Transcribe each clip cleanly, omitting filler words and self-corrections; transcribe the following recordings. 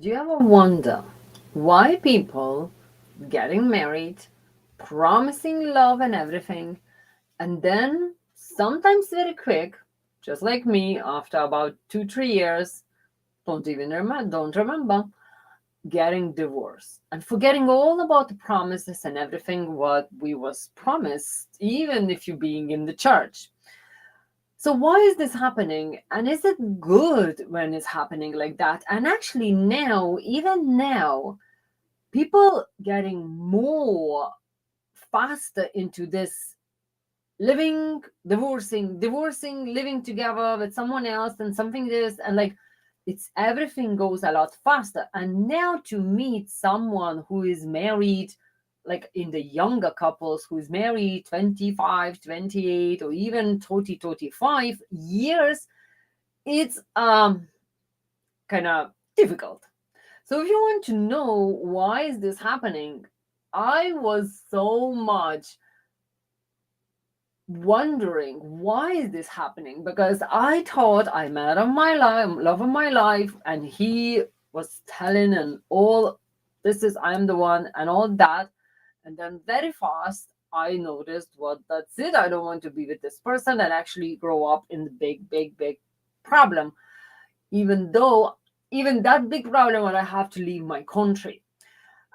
Did you ever wonder why people getting married, promising love and everything, and then sometimes very quick, just like me, after about 2, 3 years, don't remember, getting divorced and forgetting all about the promises and everything what we was promised, even if you being in the church. So why is this happening? And is it good when it's happening like that? And actually now, even now, people getting more faster into this living, divorcing, living together with someone else and something this and like it's everything goes a lot faster. And now to meet someone who is married, like in the younger couples who is married 25, 28, or even 30, 35 years, it's kind of difficult. So if you want to know why is this happening, I was so much wondering why is this happening, because I thought I met of my life, love of my life, and he was telling and all this is I'm the one and all that, and then very fast I noticed what that's it, I don't want to be with this person, and actually grow up in the big problem, even though even that big problem when I have to leave my country.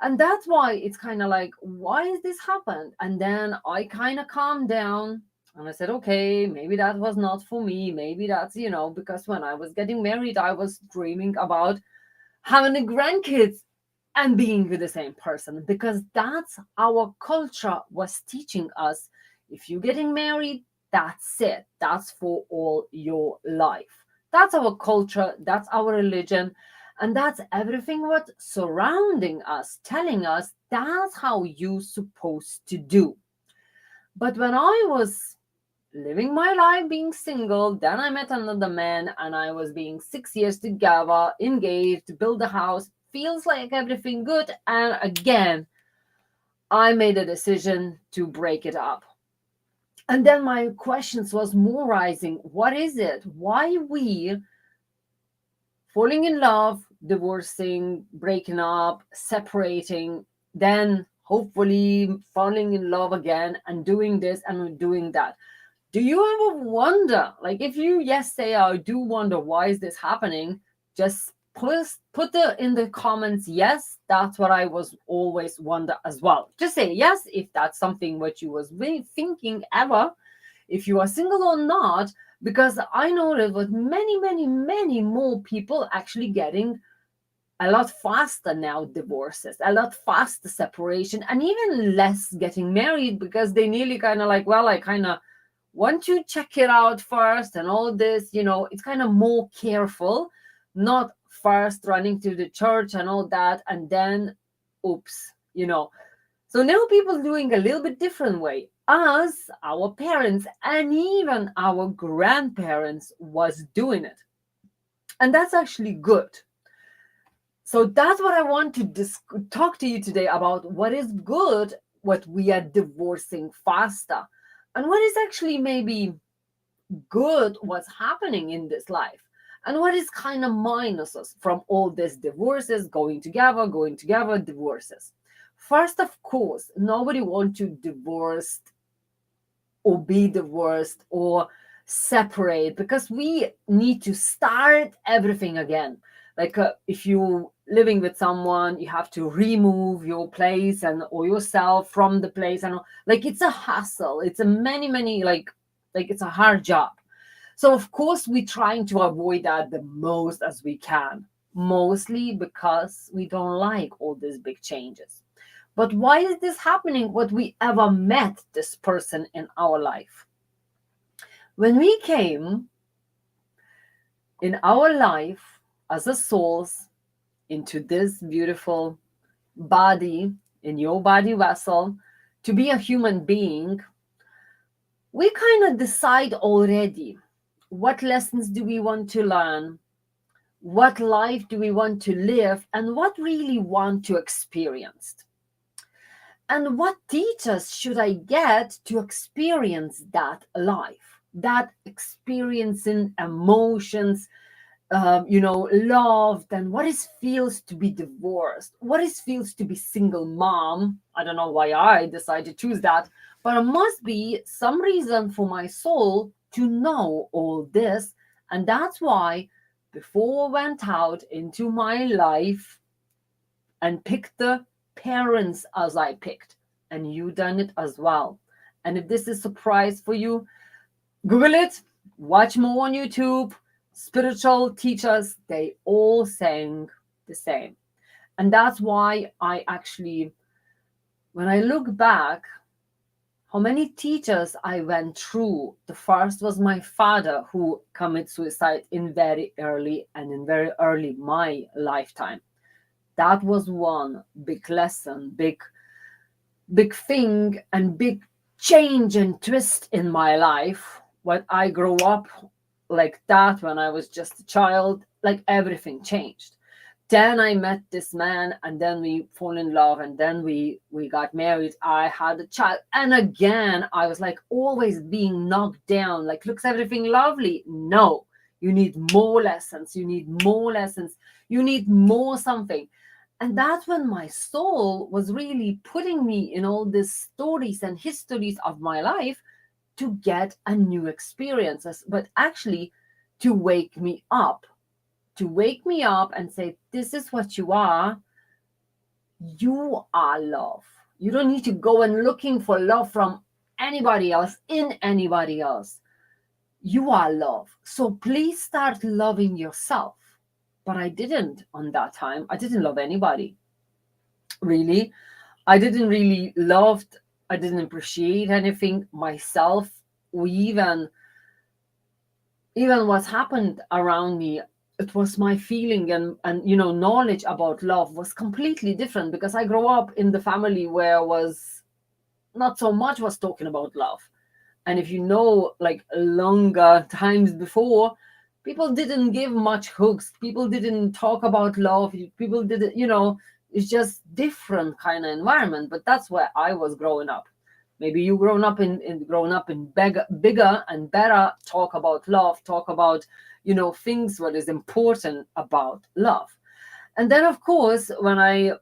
And that's why it's kind of like, why is this happened? And then I kind of calmed down and I said, okay, maybe that was not for me. Maybe that's, because when I was getting married, I was dreaming about having a grandkids and being with the same person, because that's our culture was teaching us. If you're getting married, that's it. That's for all your life. That's our culture. That's our religion. And that's everything what surrounding us, telling us that's how you supposed to do. But when I was living my life being single, then I met another man and I was being 6 years together, engaged, build a house, feels like everything good. And again, I made a decision to break it up. And then my questions was more rising. What is it? Why we falling in love, divorcing, breaking up, separating, then hopefully falling in love again and doing this and doing that. Do you ever wonder, like if you yes say I do wonder why is this happening, just put in the comments yes, that's what I was always wonder as well. Just say yes if that's something what you was really thinking ever, if you are single or not, because I know that with many more people actually getting a lot faster now divorces, a lot faster separation, and even less getting married because they nearly kind of like, well, I kind of want to check it out first and all this, it's kind of more careful, not first running to the church and all that, and then oops. So now people doing a little bit different way. Us, our parents, and even our grandparents was doing it. And that's actually good. So that's what I want to talk to you today about, what is good, what we are divorcing faster, and what is actually maybe good, what's happening in this life, and what is kind of minuses from all these divorces, going together, divorces. First, of course, nobody wants to divorce or be divorced or separate, because we need to start everything again. Like if you living with someone, you have to remove your place and or yourself from the place, and like it's a hassle, it's a many like it's a hard job. So of course we're trying to avoid that the most as we can, mostly because we don't like all these big changes. But why is this happening? What we ever met this person in our life? When we came in our life as a souls into this beautiful body, in your body vessel, to be a human being, we kind of decide already what lessons do we want to learn, what life do we want to live, and what really want to experience. And what teachers should I get to experience that life, that experiencing emotions, loved, and what it feels to be divorced, what it feels to be single mom. I don't know why I decided to choose that, but it must be some reason for my soul to know all this. And that's why before I went out into my life and picked the parents as I picked, and you done it as well. And if this is a surprise for you, Google it, watch more on YouTube. Spiritual teachers, they all saying the same. And that's why I actually, when I look back, how many teachers I went through. The first was my father, who committed suicide in very early and in very early my lifetime. That was one big lesson, big thing, and big change and twist in my life. When I grew up like that, when I was just a child, like everything changed. Then I met this man, and then we fall in love, and then we got married. I had a child, and again I was like always being knocked down, like looks everything lovely. No, you need more lessons, you need more lessons, you need more something. And that's when my soul was really putting me in all these stories and histories of my life to get a new experiences, but actually to wake me up and say, this is what you are. You are love. You don't need to go and looking for love from anybody else, in anybody else. You are love. So please start loving yourself. But I didn't on that time. I didn't love anybody. Really. I didn't really love, I didn't appreciate anything myself, or even what happened around me. It was my feeling, and knowledge about love was completely different, because I grew up in the family where was not so much was talking about love. And if you know, like longer times before, people didn't give much hooks, people didn't talk about love, people didn't, it's just different kind of environment. But that's where I was growing up. Maybe you grown up in bigger and better talk about love, talk about things what is important about love. And then of course when I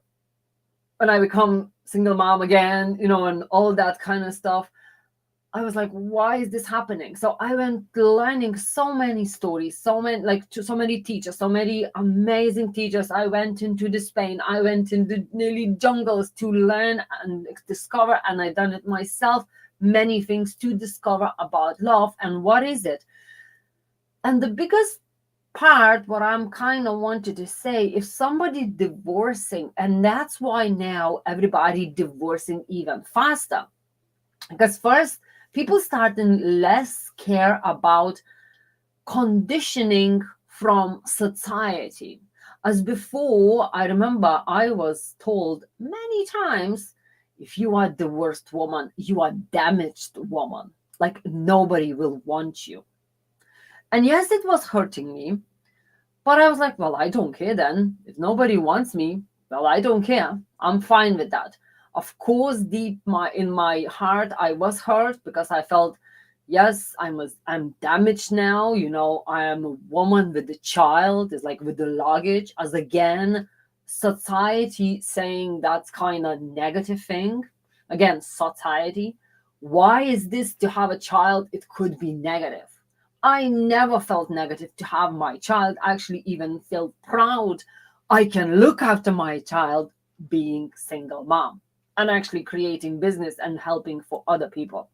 become single mom again, and all that kind of stuff, I was like, why is this happening? So I went learning so many stories, so many, like to so many teachers, so many amazing teachers. I went into the Spain, I went into nearly jungles to learn and discover, and I done it myself, many things to discover about love and what is it. And the biggest part, what I'm kind of wanted to say, if somebody divorcing, and that's why now everybody divorcing even faster, because first people starting less care about conditioning from society. As before, I remember I was told many times, if you are the worst woman, you are damaged woman, like nobody will want you. And yes, it was hurting me, but I was like, well, I don't care then. If nobody wants me, well, I don't care. I'm fine with that. Of course, in my heart, I was hurt, because I felt, yes, I'm damaged now. I am a woman with a child. It's like with the luggage, as again, society saying that's kind of negative thing. Again, society. Why is this to have a child? It could be negative. I never felt negative to have my child. I actually even feel proud I can look after my child being single mom and actually creating business and helping for other people.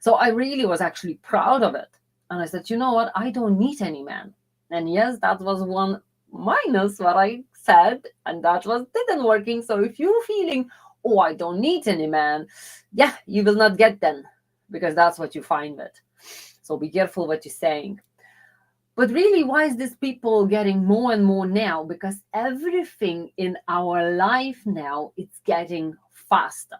So I really was actually proud of it. And I said, you know what? I don't need any man. And yes, that was one minus what I said, and that was didn't working. So if you're feeling, oh, I don't need any man, yeah, you will not get them, because that's what you find it. So be careful what you're saying. But really, why is this people getting more and more now? Because everything in our life now, it's getting faster.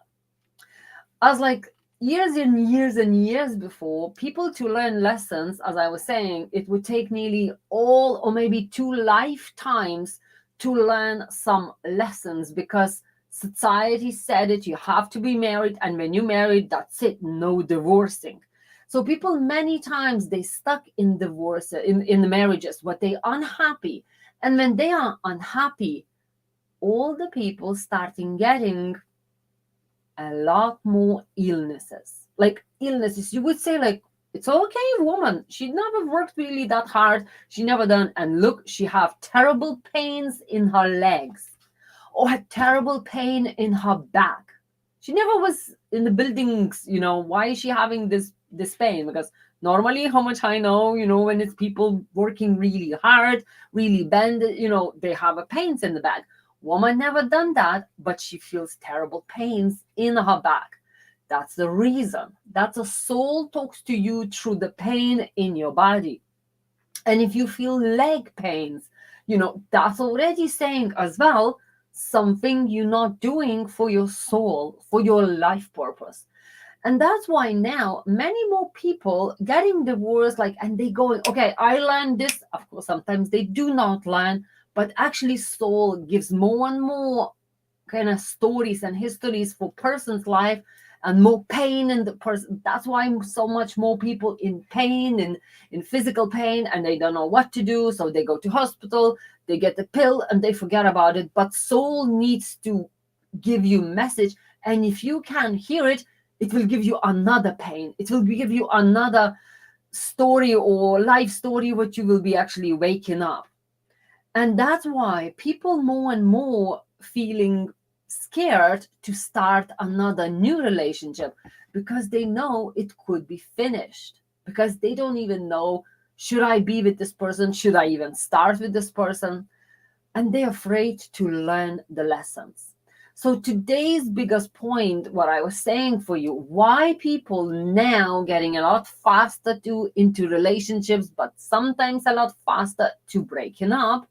As like years and years and years before, people to learn lessons, as I was saying, it would take nearly all or maybe 2 lifetimes to learn some lessons, because society said it, you have to be married, and when you married, that's it, no divorcing. So people many times they stuck in divorce, in the marriages, what they unhappy. And when they are unhappy, all the people starting getting a lot more illnesses. Like illnesses, you would say like, it's okay, woman. She never worked really that hard. She never done. And look, she have terrible pains in her legs or had terrible pain in her back. She never was in the buildings, why is she having this pain? Because normally, how much I know, when it's people working really hard, really bend, they have a pains in the back. Woman never done that, but she feels terrible pains in her back. That's the reason. That's a soul talks to you through the pain in your body. And if you feel leg pains, that's already saying as well something you're not doing for your soul, for your life purpose. And that's why now many more people getting divorced, like, and they going, okay, I learned this. Of course, sometimes they do not learn, but actually soul gives more and more kind of stories and histories for person's life and more pain in the person. That's why so much more people in pain and in physical pain, and they don't know what to do, so they go to hospital, they get the pill and they forget about it. But soul needs to give you message, and if you can hear it, it will give you another pain, it will give you another story or life story, what you will be actually waking up. And that's why people more and more feeling scared to start another new relationship, because they know it could be finished, because they don't even know, should I be with this person, should I even start with this person? And they're afraid to learn the lessons. So today's biggest point, what I was saying for you, why people now getting a lot faster to into relationships, but sometimes a lot faster to breaking up,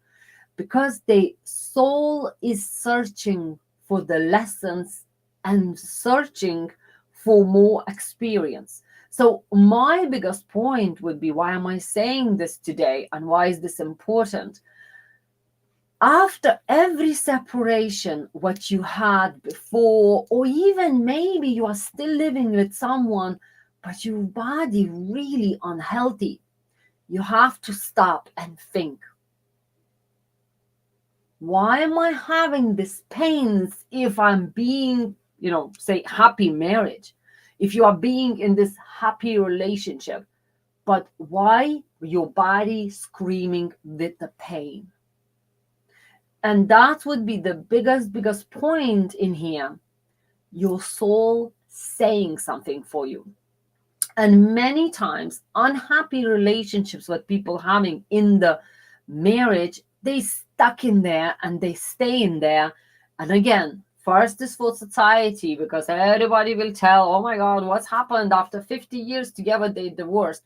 because the soul is searching for the lessons and searching for more experience. So my biggest point would be, why am I saying this today and why is this important? After every separation, what you had before, or even maybe you are still living with someone, but your body really unhealthy, you have to stop and think, why am I having these pains if I'm being, say, happy marriage, if you are being in this happy relationship, but why your body screaming with the pain? And that would be the biggest point in here. Your soul saying something for you. And many times, unhappy relationships with people having in the marriage, they stuck in there and they stay in there. And again, first is for society, because everybody will tell, oh my God, what's happened after 50 years together, they divorced.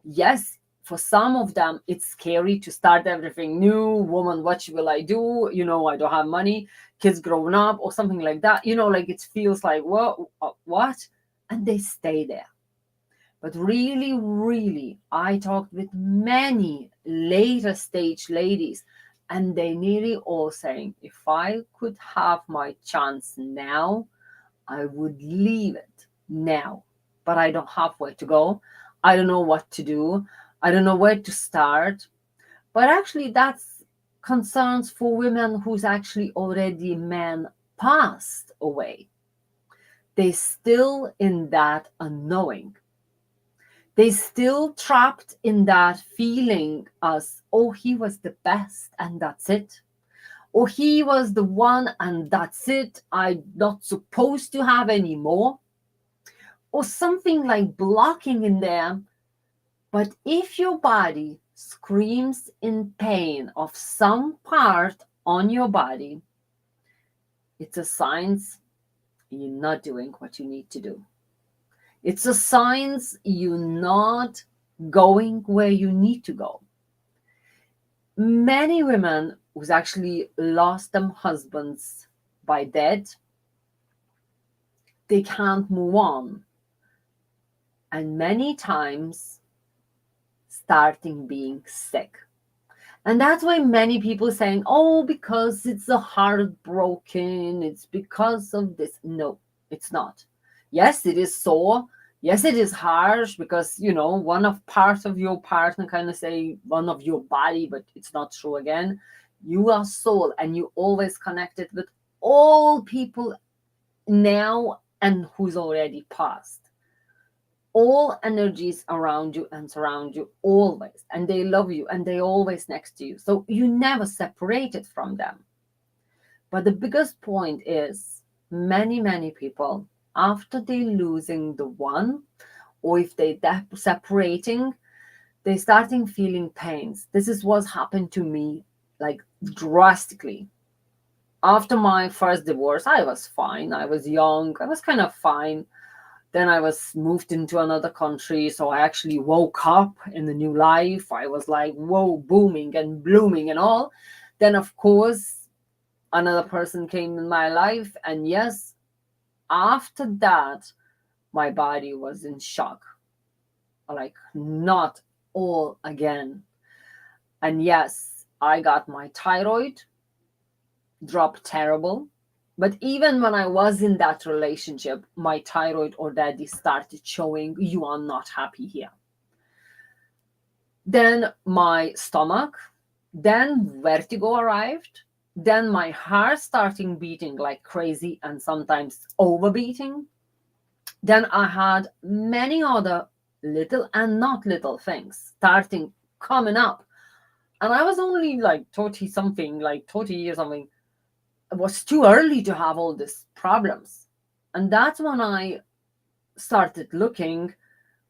Yes, for some of them, it's scary to start everything new. Woman, what will I do? I don't have money, kids growing up or something like that. Like it feels like, what? And they stay there. But really, really, I talked with many later stage ladies, and they nearly all saying, if I could have my chance now, I would leave it now. But I don't have where to go. I don't know what to do. I don't know where to start. But actually, that's concerns for women who's actually already men passed away. They still in that unknowing. They still trapped in that feeling as, oh, he was the best and that's it. Or he was the one and that's it. I'm not supposed to have any more. Or something like blocking in there. But if your body screams in pain of some part on your body, it's a sign you're not doing what you need to do. It's a sign you're not going where you need to go. Many women who's actually lost them husbands by death, they can't move on. And many times starting being sick. And that's why many people saying, oh, because it's a heartbroken, it's because of this. No, it's not. Yes, it is sore. Yes, it is harsh because, one of part of your partner kind of say one of your body, but it's not true again. You are soul and you always connected with all people now and who's already passed. All energies around you and surround you always, and they love you and they always next to you. So you never separated from them. But the biggest point is many people, after they losing the one, or if they separating, they starting feeling pains. This is what's happened to me, like drastically. After my first divorce, I was fine. I was young. I was kind of fine. Then I was moved into another country. So I actually woke up in the new life. I was like, whoa, booming and blooming and all. Then, of course, another person came in my life. And yes, after that, my body was in shock. Like, not all again. And yes, I got my thyroid dropped terrible. But even when I was in that relationship, my thyroid already started showing you are not happy here. Then my stomach, then vertigo arrived, then my heart starting beating like crazy and sometimes overbeating. Then I had many other little and not little things starting coming up. And I was only like 30 something, like 30 years something. It was too early to have all these problems. And that's when I started looking,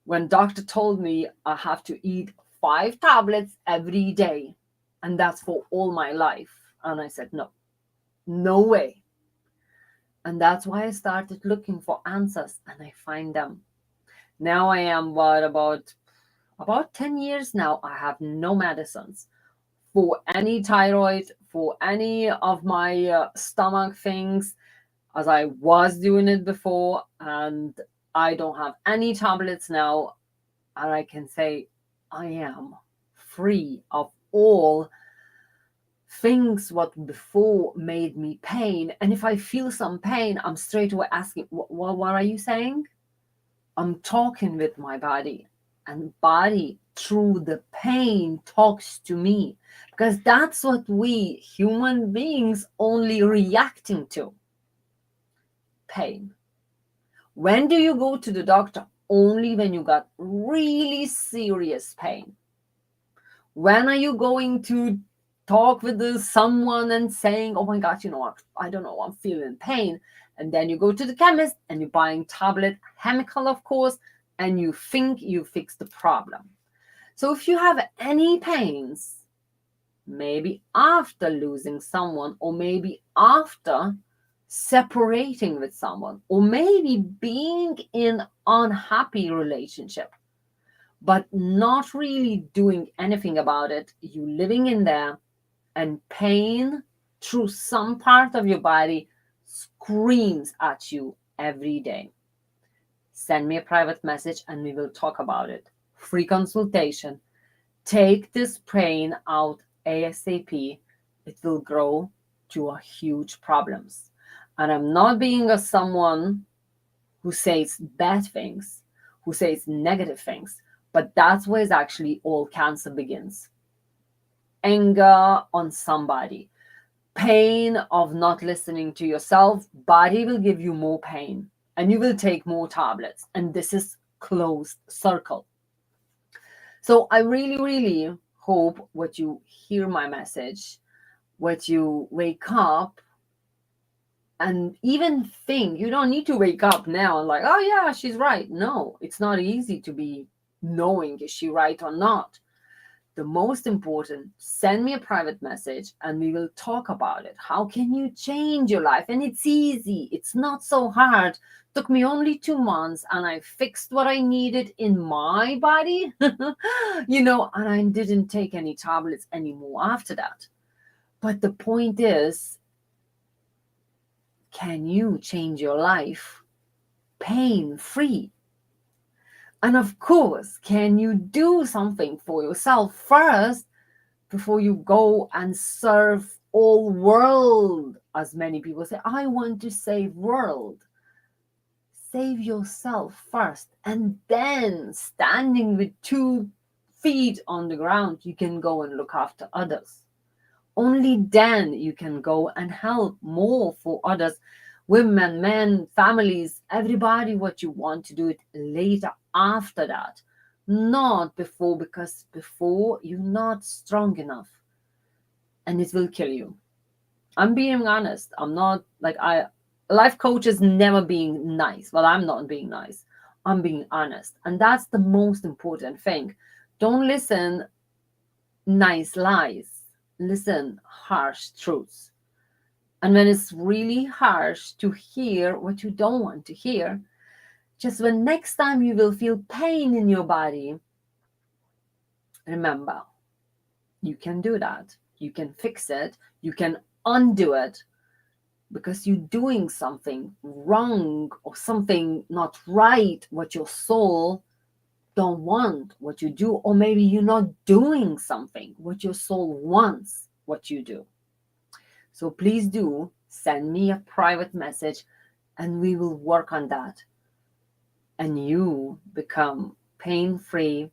when doctor told me I have to eat 5 tablets every day. And that's for all my life. And I said, no, no way. And that's why I started looking for answers and I find them. Now I am what about 10 years now. I have no medicines for any thyroid, for any of my stomach things, as I was doing it before. And I don't have any tablets now. And I can say I am free of all things what before made me pain. And if I feel some pain, I'm straight away asking, what are you saying? I'm talking with my body, and body through the pain talks to me, because that's what we human beings only reacting to: pain. When do you go to the doctor? Only when you got really serious pain. When are you going to talk with someone and saying, oh my God, what? I don't know, I'm feeling pain. And then you go to the chemist and you're buying tablet, chemical, of course, and you think you fix the problem. So if you have any pains, maybe after losing someone, or maybe after separating with someone, or maybe being in unhappy relationship, but not really doing anything about it, you living in there, and pain through some part of your body screams at you every day. Send me a private message and we will talk about it. Free consultation. Take this pain out ASAP. It will grow to a huge problems. And I'm not being a someone who says bad things, who says negative things, but that's where actually all cancer begins. Anger on somebody, pain of not listening to yourself, body will give you more pain and you will take more tablets, and this is closed circle. So I really hope what you hear my message, what you wake up and even think. You don't need to wake up now and like, oh yeah, she's right. No, it's not easy to be knowing is she right or not. The most important, send me a private message and we will talk about it. How can you change your life? And it's easy. It's not so hard. Took me only 2 months and I fixed what I needed in my body, and I didn't take any tablets anymore after that. But the point is, can you change your life pain free? And of course, can you do something for yourself first before you go and serve all world? As many people say, I want to save world. Save yourself first, and then standing with 2 feet on the ground, you can go and look after others. Only then you can go and help more for others, women, men, families, everybody. What you want to do it later, after that, not before, because before you're not strong enough and it will kill you. I'm being honest. I'm not like I life coach is never being nice. Well, I'm not being nice. I'm being honest. And that's the most important thing. Don't listen nice lies. Listen harsh truths. And when it's really harsh to hear what you don't want to hear, just when next time you will feel pain in your body, remember, you can do that. You can fix it. You can undo it, because you're doing something wrong or something not right, what your soul don't want what you do, or maybe you're not doing something what your soul wants what you do. So please do send me a private message and we will work on that, and you become pain free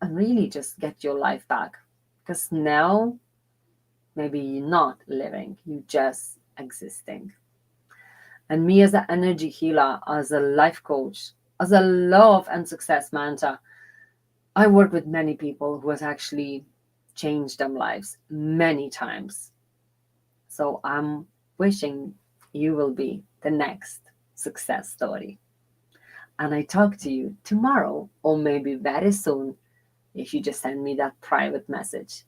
and really just get your life back, because now maybe you're not living, you're just existing. And me as an energy healer, as a life coach, as a love and success mentor, I work with many people who has actually changed their lives many times. So I'm wishing you will be the next success story. And I talk to you tomorrow or maybe very soon if you just send me that private message.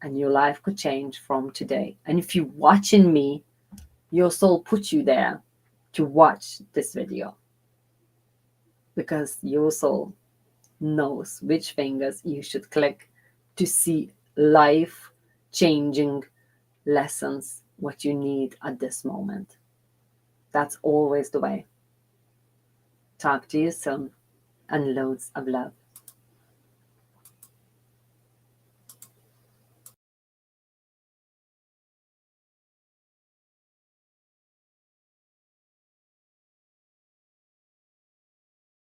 And your life could change from today. And if you're watching me, your soul put you there to watch this video, because your soul knows which fingers you should click to see life changing lessons, what you need at this moment. That's always the way. Talk to you soon, and loads of love.